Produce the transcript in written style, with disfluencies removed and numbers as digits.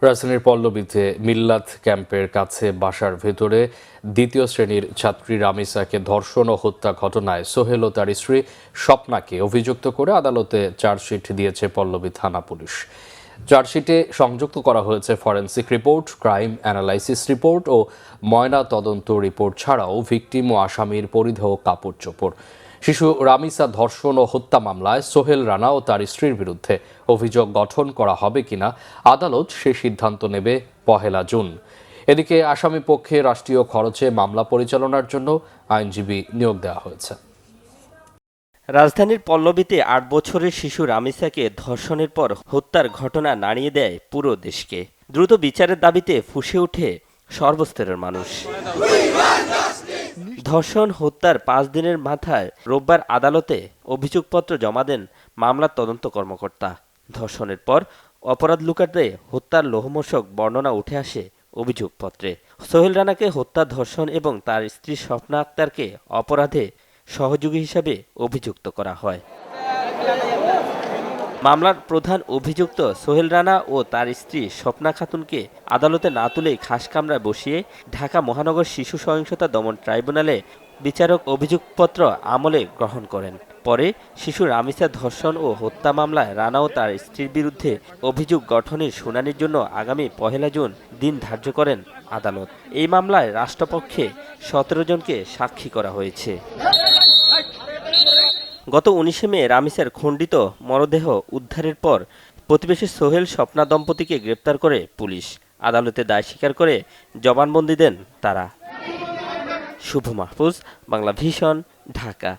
রাজধানীর পল্লবীতে মিল্লাত ক্যাম্পের কাছে বাসার ভেতরে দ্বিতীয় শ্রেণীর ছাত্রী রামিসাকে ধর্ষণ ও হত্যা ঘটনায় সোহেল ও তার স্ত্রী স্বপ্নাকে অভিযুক্ত করে আদালতে চার্জশিট দিয়েছে পল্লবী থানা পুলিশ। চার্জশিটে সংযুক্ত করা হয়েছে forensic report, crime analysis report ও ময়না তদন্ত রিপোর্ট ছাড়াও ভিকটিম ও আসামির পরিধেয় কাপড় চোপড়। শিশু রামিসা ধর্ষণ ও হত্যা মামলায় সোহেল রানা ও তার স্ত্রীর বিরুদ্ধে অভিযোগ গঠন করা হবে কিনা আদালত সে সিদ্ধান্ত নেবে 1 জুন। এদিকে আসামি পক্ষে রাষ্ট্রীয় খরচে মামলা পরিচালনার জন্য আইনজীবী নিয়োগ দেওয়া হয়েছে। রাজধানীর পল্লবীতে ৮ বছরের শিশু রামিসাকে ধর্ষণের পর হত্যার ঘটনা নাড়িয়ে দেয় পুরো দেশকে। দ্রুত বিচারের দাবিতে ফুঁসে ওঠে সর্বস্তরের মানুষ। ধর্ষণ হত্যার 5 দিনের মাথায় রোববার আদালতে অভিযোগপত্র জমা দেন মামলার তদন্ত কর্মকর্তা। ধর্ষণের পর অপরাধ লুকাতে হত্যার লোমহর্ষক বর্ণনা উঠে আসে অভিযোগপত্রে। সোহেল রানাকে হত্যা, ধর্ষণ এবং তার স্ত্রী স্বপ্না আক্তারকে অপরাধে সহযোগী হিসাবে অভিযুক্ত করা হয়। মামলার প্রধান অভিযুক্ত সোহেল রানা ও তার স্ত্রী স্বপ্না খাতুনকে আদালতে না তুলে খাসকামরায় বসিয়ে ঢাকা মহানগর শিশু সহিংসতা দমন ট্রাইব্যুনালে বিচারক অভিযোগপত্র আমলে গ্রহণ করেন। পরে শিশু রামিসা ধর্ষণ ও হত্যা মামলায় রানা ও তার স্ত্রীর বিরুদ্ধে অভিযোগ গঠনের শুনানির জন্য আগামী 1 জুন দিন ধার্য করেন আদালত। এই মামলায় রাষ্ট্রপক্ষে 17 জনকে সাক্ষী করা হয়েছে। গত 19 মে রামিসার খণ্ডিত মরদেহ উদ্ধারের পর প্রতিবেশী সোহেল স্বপ্না দম্পতিকে গ্রেপ্তার করে পুলিশ। আদালতে দায় স্বীকার করে জবানবন্দি দেন তারা। শুভ মাহফুজ, বাংলা ভিশন, ঢাকা।